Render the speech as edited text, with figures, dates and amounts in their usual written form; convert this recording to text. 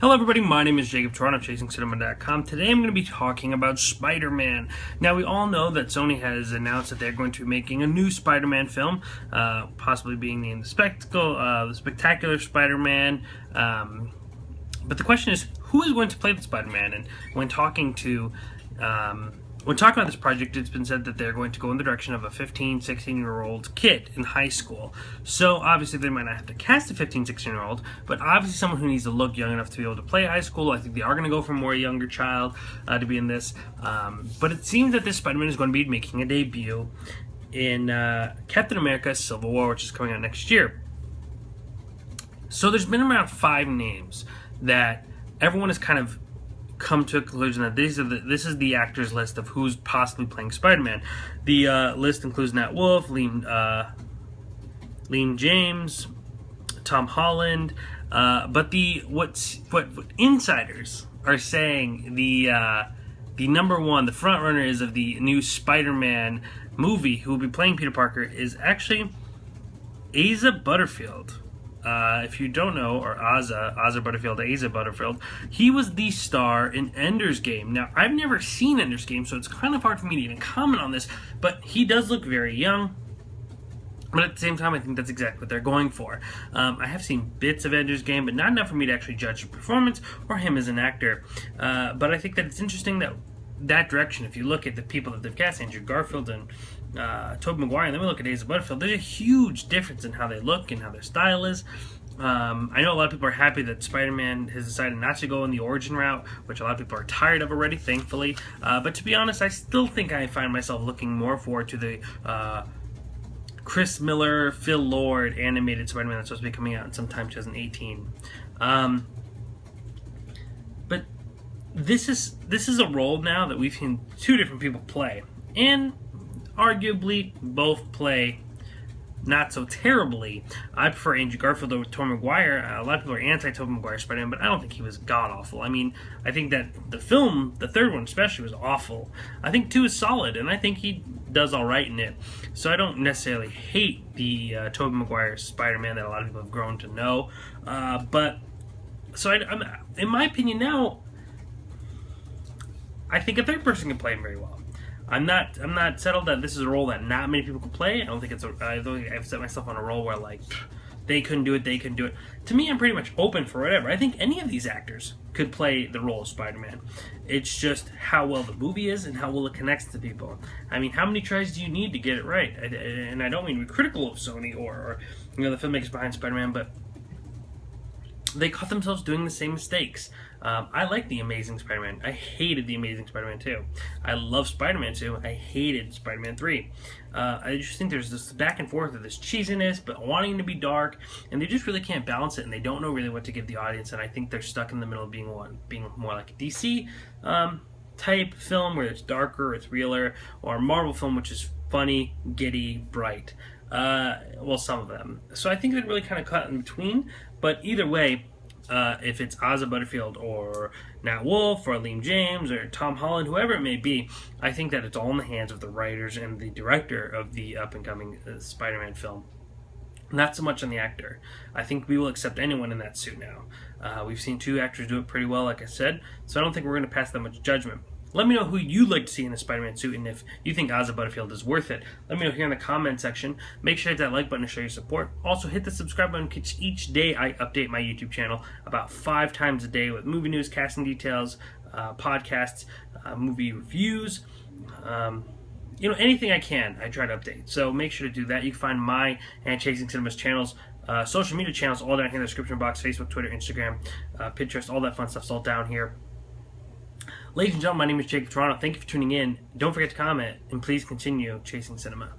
Hello everybody, my name is Jacob Toronto, ChasingCinema.com. Today I'm going to be talking about Spider-Man. Now we all know that Sony has announced that they're going to be making a new Spider-Man film, possibly being named the Spectacular Spider-Man. But the question is, who is going to play the Spider-Man? And when talking about this project, it's been said that they're going to go in the direction of a 15, 16-year-old kid in high school. So obviously they might not have to cast a 15, 16-year-old, but obviously someone who needs to look young enough to be able to play high school. I think they are going to go for a more younger child to be in this. But it seems that this Spider-Man is going to be making a debut in Captain America Civil War, which is coming out next year. So there's been around 5 names that everyone has kind of come to a conclusion that this is the actors list of who's possibly playing Spider-Man. The list includes Nat Wolff, Liam James, Tom Holland, but what insiders are saying the number one, the front runner is of the new Spider-Man movie who will be playing Peter Parker is actually Asa Butterfield. If you don't know, or Asa Butterfield, he was the star in Ender's Game. Now, I've never seen Ender's Game, so it's kind of hard for me to even comment on this, but he does look very young. But at the same time, I think that's exactly what they're going for. I have seen bits of Ender's Game, but not enough for me to actually judge the performance or him as an actor. But I think that it's interesting that direction, if you look at the people that they've cast, Andrew Garfield and Tobey Maguire, and then we look at Asa Butterfield, there's a huge difference in how they look and how their style is. I know a lot of people are happy that Spider-Man has decided not to go in the origin route, which a lot of people are tired of already, thankfully. But to be honest, I still think I find myself looking more forward to the Chris Miller, Phil Lord animated Spider-Man that's supposed to be coming out in sometime 2018. But this is a role now that we've seen 2 different people play, and arguably both play not so terribly. I prefer Andrew Garfield over Tobey Maguire. A lot of people are anti-Tobey Maguire Spider-Man, but I don't think he was god-awful. I mean, I think that the film, the third one especially, was awful. I think 2 is solid, and I think he does all right in it. So I don't necessarily hate the Tobey Maguire Spider-Man that a lot of people have grown to know. I'm, in my opinion now, I think a third person can play him very well. I'm not settled that this is a role that not many people can play. I don't think I've set myself on a role where like they couldn't do it. To me, I'm pretty much open for whatever. I think any of these actors could play the role of Spider-Man. It's just how well the movie is and how well it connects to people. I mean, how many tries do you need to get it right? And I don't mean to be critical of Sony or the filmmakers behind Spider-Man, but they caught themselves doing the same mistakes. I like The Amazing Spider-Man. I hated The Amazing Spider-Man 2. I love Spider-Man 2. I hated Spider-Man 3. I just think there's this back and forth of this cheesiness, but wanting to be dark, and they just really can't balance it, and they don't know really what to give the audience, and I think they're stuck in the middle of being more like a DC type film where it's darker, it's realer, or a Marvel film which is funny, giddy, bright. Well, some of them. So I think they're really kind of caught in between, but either way, if it's Asa Butterfield or Nat Wolff or Liam James or Tom Holland, whoever it may be, I think that it's all in the hands of the writers and the director of the up-and-coming Spider-Man film. Not so much on the actor. I think we will accept anyone in that suit now. We've seen 2 actors do it pretty well, like I said, so I don't think we're going to pass that much judgment. Let me know who you'd like to see in a Spider-Man suit, and if you think Asa Butterfield is worth it. Let me know here in the comment section. Make sure to hit that like button to show your support. Also, hit the subscribe button because each day I update my YouTube channel about 5 times a day with movie news, casting details, podcasts, movie reviews, anything I can, I try to update. So make sure to do that. You can find my and Chasing Cinema's channels, social media channels, all down here in the description box: Facebook, Twitter, Instagram, Pinterest, all that fun stuff's all down here. Ladies and gentlemen, my name is Jacob Toronto. Thank you for tuning in. Don't forget to comment, and please continue chasing cinema.